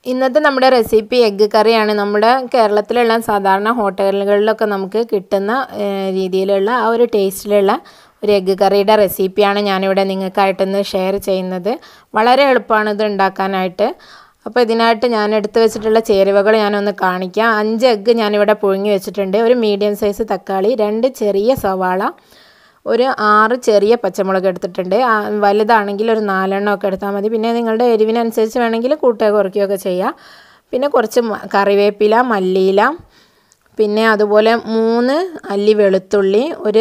ഇന്നത്തെ നമ്മുടെ recipe egg കറിയാണ്. നമ്മുടെ കേരളത്തിലുള്ള സാധാരണ ഹോട്ടലുകളിലൊക്കെ നമുക്ക് കിട്ടുന്ന രീതിയിലുള്ള ആ ഒരു ടേസ്റ്റിലുള്ള ഒരു എഗ്ഗ് കറിയുടെ റെസിപ്പിയാണ് ഞാനിവിടെ നിങ്ങൾക്കായിട്ടൊന്ന് ഷെയർ ചെയ്യുന്നത്. വളരെ എളുപ്പമാണ് ഇത് ഉണ്ടാക്കാനായിട്ട്. അപ്പോൾ ഇതിനായിട്ട് ഞാൻ എടുത്ത് വെച്ചിട്ടുള്ള ചേരുവകൾ ഞാനൊന്ന് കാണിക്കാം. 5 എഗ്ഗ് ഞാനിവിടെ പുഴുങ്ങി വെച്ചിട്ടുണ്ട്. ഒരു മീഡിയം സൈസ് തക്കാളി, 2 ചെറിയ സവാള, ഒരു 6 ചെറിയ പച്ചമുളക് എടുത്തിട്ടുണ്ട്. വലുതാണെങ്കിൽ ഒരു 4 എണ്ണം ഒക്കെ എടുത്താൽ മതി. പിന്നെ നിങ്ങളുടെ എരിവിനനുസരിച്ച് വേണമെങ്കിൽ കൂട്ടുകയോ കുറയ്ക്കുകയൊക്കെ ചെയ്യാം. പിന്നെ കുറച്ച് കറിവേപ്പില, മല്ലിയില, പിന്നെ അതുപോലെ 3 അല്ലി വെളുത്തുള്ളി, ഒരു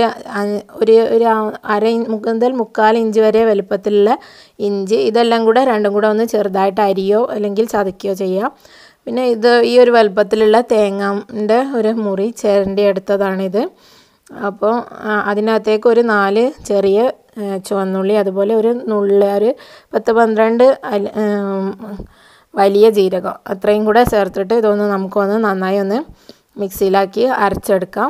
അര മുതൽ 1/4 ഇഞ്ച് വരെ വലുപ്പത്തിലുള്ള ഇഞ്ചി. ഇതെല്ലാം കൂടെ രണ്ടും കൂടെ ഒന്ന് ചെറുതായിട്ട് അരിയോ അല്ലെങ്കിൽ ചതയ്ക്കുകയോ ചെയ്യാം. പിന്നെ ഈ ഒരു വലുപ്പത്തിലുള്ള തേങ്ങയുടെ ഒരു മുറി ചിരണ്ടി എടുത്തതാണിത്. അപ്പോൾ അതിനകത്തേക്ക് ഒരു 4 ചെറിയ ചുവന്നുള്ളി, അതുപോലെ ഒരു 10-12 വലിയ ജീരകം, അത്രയും കൂടെ ചേർത്തിട്ട് ഇതൊന്ന് നമുക്കൊന്ന് നന്നായി ഒന്ന് മിക്സിയിലാക്കി അരച്ചെടുക്കാം.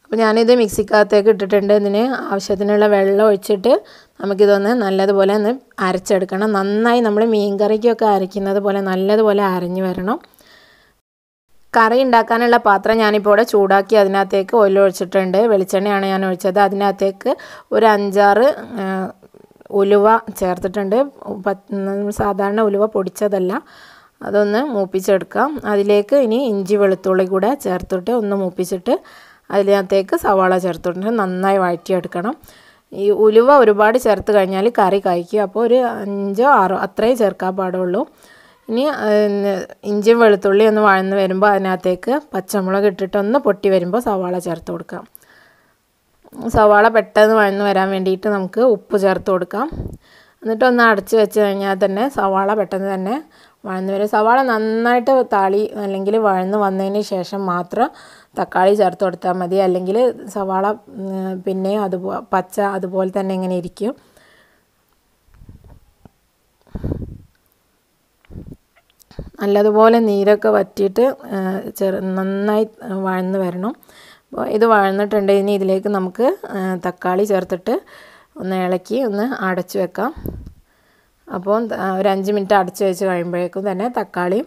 അപ്പോൾ ഞാനിത് മിക്സിക്കകത്തേക്ക് ഇട്ടിട്ടുണ്ട്. ഇതിന് ആവശ്യത്തിനുള്ള വെള്ളം ഒഴിച്ചിട്ട് നമുക്കിതൊന്ന് നല്ലതുപോലെ ഒന്ന് അരച്ചെടുക്കണം. നന്നായി നമ്മൾ മീൻ കറിക്കൊക്കെ അരയ്ക്കുന്നത് പോലെ നല്ലതുപോലെ അരഞ്ഞു വരണം. കറി ഉണ്ടാക്കാനുള്ള പാത്രം ഞാനിപ്പോൾ ഇവിടെ ചൂടാക്കി അതിനകത്തേക്ക് ഓയിൽ ഒഴിച്ചിട്ടുണ്ട്. വെളിച്ചെണ്ണയാണ് ഞാൻ ഒഴിച്ചത്. അതിനകത്തേക്ക് ഒരു 5-6 ഉലുവ ചേർത്തിട്ടുണ്ട്. സാധാരണ ഉലുവ പൊടിച്ചതല്ല, അതൊന്ന് മൂപ്പിച്ചെടുക്കാം. അതിലേക്ക് ഇനി ഇഞ്ചി വെളുത്തുള്ളി കൂടെ ചേർത്തിട്ട് ഒന്ന് മൂപ്പിച്ചിട്ട് അതിനകത്തേക്ക് സവാള ചേർത്തിട്ട് നന്നായി വഴറ്റിയെടുക്കണം. ഈ ഉലുവ ഒരുപാട് ചേർത്ത് കഴിഞ്ഞാൽ കറി കഴിക്കും. അപ്പോൾ ഒരു 5-6 അത്രയും ചേർക്കാൻ പാടുള്ളൂ. ഇനി ഇഞ്ചിയും വെളുത്തുള്ളി ഒന്ന് വഴന്ന് വരുമ്പോൾ അതിനകത്തേക്ക് പച്ചമുളക് ഇട്ടിട്ട് ഒന്ന് പൊട്ടി വരുമ്പോൾ സവാള ചേർത്ത് കൊടുക്കാം. സവാള പെട്ടെന്ന് വഴന്ന് വരാൻ വേണ്ടിയിട്ട് നമുക്ക് ഉപ്പ് ചേർത്ത് കൊടുക്കാം. എന്നിട്ട് ഒന്ന് അടച്ച് വെച്ച് കഴിഞ്ഞാൽ തന്നെ സവാള പെട്ടെന്ന് തന്നെ വഴന്ന് വരും. സവാള നന്നായിട്ട് അല്ലെങ്കിൽ വഴന്ന് വന്നതിന് ശേഷം മാത്രം തക്കാളി ചേർത്ത് കൊടുത്താൽ മതി. അല്ലെങ്കിൽ സവാള പിന്നെയും പച്ച അതുപോലെ തന്നെ ഇങ്ങനെ ഇരിക്കും. നല്ലതുപോലെ നീരൊക്കെ വറ്റിയിട്ട് നന്നായി വഴന്ന് വരണം. അപ്പോൾ ഇത് വഴന്നിട്ടുണ്ട്. ഇനി ഇതിലേക്ക് നമുക്ക് തക്കാളി ചേർത്തിട്ട് ഒന്ന് ഇളക്കി ഒന്ന് അടച്ചു വെക്കാം. അപ്പോൾ ഒരു 5 മിനിറ്റ് അടച്ചു വെച്ച് കഴിയുമ്പോഴേക്കും തന്നെ തക്കാളിയും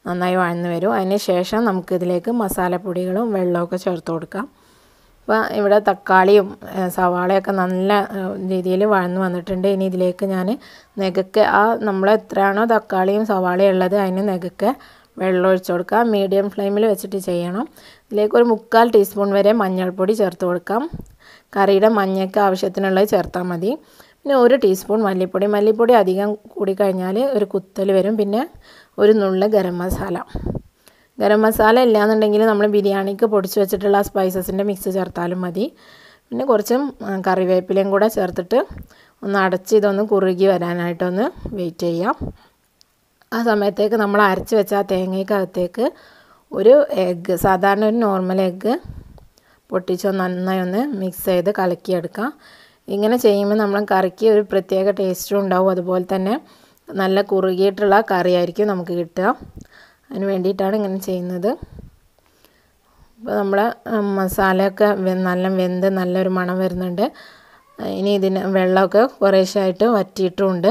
നന്നായി വഴന്ന് വരും. അതിന് ശേഷം നമുക്കിതിലേക്ക് മസാലപ്പൊടികളും വെള്ളമൊക്കെ ചേർത്ത് കൊടുക്കാം. അപ്പോൾ ഇവിടെ തക്കാളിയും സവാളയൊക്കെ നല്ല രീതിയിൽ വഴന്ന് വന്നിട്ടുണ്ട്. ഇനി ഇതിലേക്ക് ഞാൻ നെകക്കെ നമ്മൾ എത്രയാണോ തക്കാളിയും സവാളയും ഉള്ളത് അതിന് നെകക്കെ വെള്ളം ഒഴിച്ച് കൊടുക്കാം. മീഡിയം ഫ്ലെയിമിൽ വെച്ചിട്ട് ചെയ്യണം. ഇതിലേക്ക് ഒരു 1/4 ടീസ്പൂൺ വരെ മഞ്ഞൾപ്പൊടി ചേർത്ത് കൊടുക്കാം. കറിയുടെ മഞ്ഞയ്ക്ക് ആവശ്യത്തിനുള്ളത് ചേർത്താൽ മതി. പിന്നെ 1 ടീസ്പൂൺ മല്ലിപ്പൊടി അധികം കൂടിക്കഴിഞ്ഞാൽ ഒരു കുത്തൽ വരും. പിന്നെ ഒരു നുള്ള് ഗരം മസാല ഇല്ലാന്നുണ്ടെങ്കിൽ നമ്മൾ ബിരിയാണിക്ക് പൊടിച്ച് വെച്ചിട്ടുള്ള സ്പൈസസിൻ്റെ മിക്സ് ചേർത്താലും മതി. പിന്നെ കുറച്ചും കറിവേപ്പിലയും കൂടെ ചേർത്തിട്ട് ഒന്ന് അടച്ച് ഇതൊന്ന് കുറുകി വരാനായിട്ടൊന്ന് വെയിറ്റ് ചെയ്യാം. ആ സമയത്തേക്ക് നമ്മൾ അരച്ച് വെച്ച ആ തേങ്ങയ്ക്കകത്തേക്ക് ഒരു എഗ്ഗ്, സാധാരണ ഒരു നോർമൽ എഗ്ഗ് പൊട്ടിച്ച് നന്നായി ഒന്ന് മിക്സ് ചെയ്ത് കലക്കിയെടുക്കാം. ഇങ്ങനെ ചെയ്യുമ്പോൾ നമ്മൾ കറിക്ക് ഒരു പ്രത്യേക ടേസ്റ്റും ഉണ്ടാവും. അതുപോലെ തന്നെ നല്ല കുറുകിയിട്ടുള്ള കറിയായിരിക്കും നമുക്ക് കിട്ടുക. അതിന് വേണ്ടിയിട്ടാണ് ഇങ്ങനെ ചെയ്യുന്നത്. ഇപ്പോൾ നമ്മൾ മസാലയൊക്കെ നല്ല വെന്ത് നല്ലൊരു മണം വരുന്നുണ്ട്. ഇനി ഇതിന് വെള്ളമൊക്കെ കുറേശ്ശായിട്ട് വറ്റിയിട്ടുമുണ്ട്.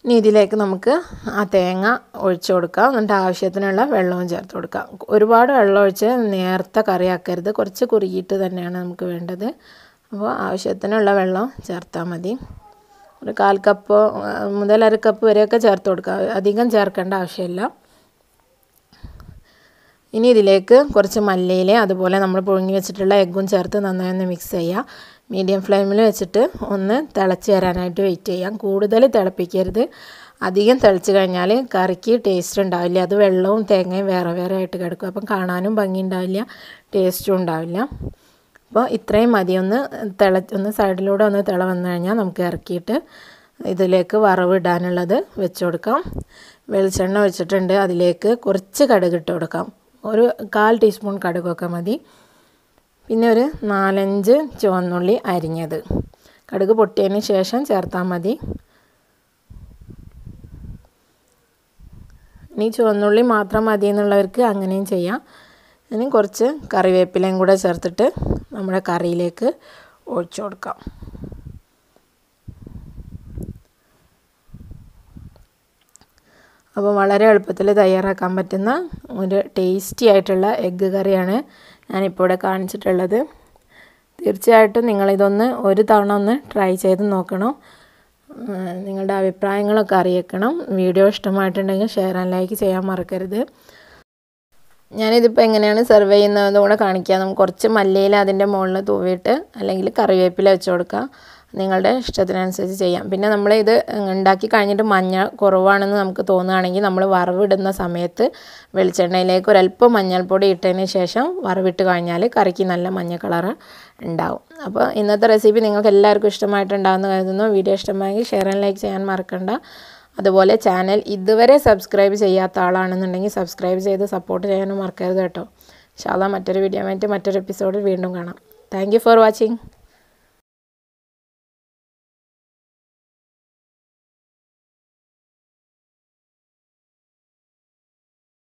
ഇനി ഇതിലേക്ക് നമുക്ക് ആ തേങ്ങ ഒഴിച്ചു കൊടുക്കാം. എന്നിട്ട് ആവശ്യത്തിനുള്ള വെള്ളവും ചേർത്ത് കൊടുക്കാം. ഒരുപാട് വെള്ളം ഒഴിച്ച് നേർത്ത കറിയാക്കരുത്, കുറച്ച് കുറുകിയിട്ട് തന്നെയാണ് നമുക്ക് വേണ്ടത്. അപ്പോൾ ആവശ്യത്തിനുള്ള വെള്ളം ചേർത്താൽ മതി. ഒരു 1/4 കപ്പ് മുതൽ 1/2 കപ്പ് വരെയൊക്കെ ചേർത്ത് കൊടുക്കുക. അധികം ചേർക്കേണ്ട ആവശ്യമില്ല. ഇനി ഇതിലേക്ക് കുറച്ച് മല്ലിയില അതുപോലെ നമ്മൾ പുഴുങ്ങി വെച്ചിട്ടുള്ള എഗ്ഗും ചേർത്ത് നന്നായി ഒന്ന് മിക്സ് ചെയ്യുക. മീഡിയം ഫ്ലെയിമിൽ വെച്ചിട്ട് ഒന്ന് തിളച്ച് വരാനായിട്ട് വെയിറ്റ് ചെയ്യാം. കൂടുതൽ തിളപ്പിക്കരുത്. അധികം തിളച്ച് കഴിഞ്ഞാൽ കറിക്ക് ടേസ്റ്റ് ഉണ്ടാവില്ല. അത് വെള്ളവും തേങ്ങയും വേറെ വേറെ ആയിട്ട് കിടക്കും. അപ്പം കാണാനും ഭംഗി ഉണ്ടാവില്ല, ടേസ്റ്റും ഉണ്ടാവില്ല. അപ്പോൾ ഇത്രയും മതി. ഒന്ന് സൈഡിലൂടെ ഒന്ന് തിള വന്നു കഴിഞ്ഞാൽ നമുക്ക് ഇറക്കിയിട്ട് ഇതിലേക്ക് വറവ് ഇടാനുള്ളത് വെച്ച് കൊടുക്കാം. വെളിച്ചെണ്ണ ഒഴിച്ചിട്ടുണ്ട്. അതിലേക്ക് കുറച്ച് കടുക് ഇട്ട് കൊടുക്കാം. ഒരു 1/4 ടീസ്പൂൺ കടുകൊക്കെ മതി. പിന്നെ ഒരു 4-5 ചുവന്നുള്ളി അരിഞ്ഞത് കടുക് പൊട്ടിയതിന് ശേഷം ചേർത്താൽ മതി. ഇനി ചുവന്നുള്ളി മാത്രം മതി എന്നുള്ളവർക്ക് അങ്ങനെയും ചെയ്യാം. ഇനി കുറച്ച് കറിവേപ്പിലയും കൂടെ ചേർത്തിട്ട് നമ്മുടെ കറിയിലേക്ക് ഒഴിച്ചു കൊടുക്കാം. അപ്പോൾ വളരെ എളുപ്പത്തിൽ തയ്യാറാക്കാൻ പറ്റുന്ന ഒരു ടേസ്റ്റി ആയിട്ടുള്ള എഗ്ഗ് കറിയാണ് ഞാനിപ്പോൾ ഇവിടെ കാണിച്ചിട്ടുള്ളത്. തീർച്ചയായിട്ടും നിങ്ങളിതൊന്ന് ഒരു തവണ ഒന്ന് ട്രൈ ചെയ്ത് നോക്കണം. നിങ്ങളുടെ അഭിപ്രായങ്ങളൊക്കെ അറിയിക്കണം. വീഡിയോ ഇഷ്ടമായിട്ടുണ്ടെങ്കിൽ ഷെയർ ആൻഡ് ലൈക്ക് ചെയ്യാൻ മറക്കരുത്. ഞാനിതിപ്പോൾ എങ്ങനെയാണ് സെർവ് ചെയ്യുന്നതെന്ന് കൂടെ കാണിക്കാം. നമുക്ക് കുറച്ച് മല്ലിയില അതിൻ്റെ മുകളിൽ തൂവിയിട്ട് അല്ലെങ്കിൽ കറിവേപ്പില വെച്ച് കൊടുക്കാം. നിങ്ങളുടെ ഇഷ്ടത്തിനനുസരിച്ച് ചെയ്യാം. പിന്നെ നമ്മൾ ഇത് ഉണ്ടാക്കി കഴിഞ്ഞിട്ട് മഞ്ഞ കുറവാണെന്ന് നമുക്ക് തോന്നുകയാണെങ്കിൽ നമ്മൾ വറവിടുന്ന സമയത്ത് വെളിച്ചെണ്ണയിലേക്ക് ഒരല്പം മഞ്ഞൾപ്പൊടി ഇട്ടതിന് ശേഷം വറവിട്ട് കഴിഞ്ഞാൽ കറിക്ക് നല്ല മഞ്ഞ കളറ് ഉണ്ടാവും. അപ്പോൾ ഇന്നത്തെ റെസിപ്പി നിങ്ങൾക്ക് എല്ലാവർക്കും ഇഷ്ടമായിട്ടുണ്ടാകുമെന്ന് കരുതുന്നു. വീഡിയോ ഇഷ്ടമായെങ്കിൽ ഷെയർ ആൻഡ് ലൈക്ക് ചെയ്യാൻ മറക്കണ്ട. അതുപോലെ ചാനൽ ഇതുവരെ സബ്സ്ക്രൈബ് ചെയ്യാത്ത ആളാണെന്നുണ്ടെങ്കിൽ സബ്സ്ക്രൈബ് ചെയ്ത് സപ്പോർട്ട് ചെയ്യാനും മറക്കരുത് കേട്ടോ. ഇൻഷാ അല്ലാഹ് മറ്റൊരു വീഡിയോ ആയിട്ട് മറ്റൊരു എപ്പിസോഡിൽ വീണ്ടും കാണാം. Thank you for watching.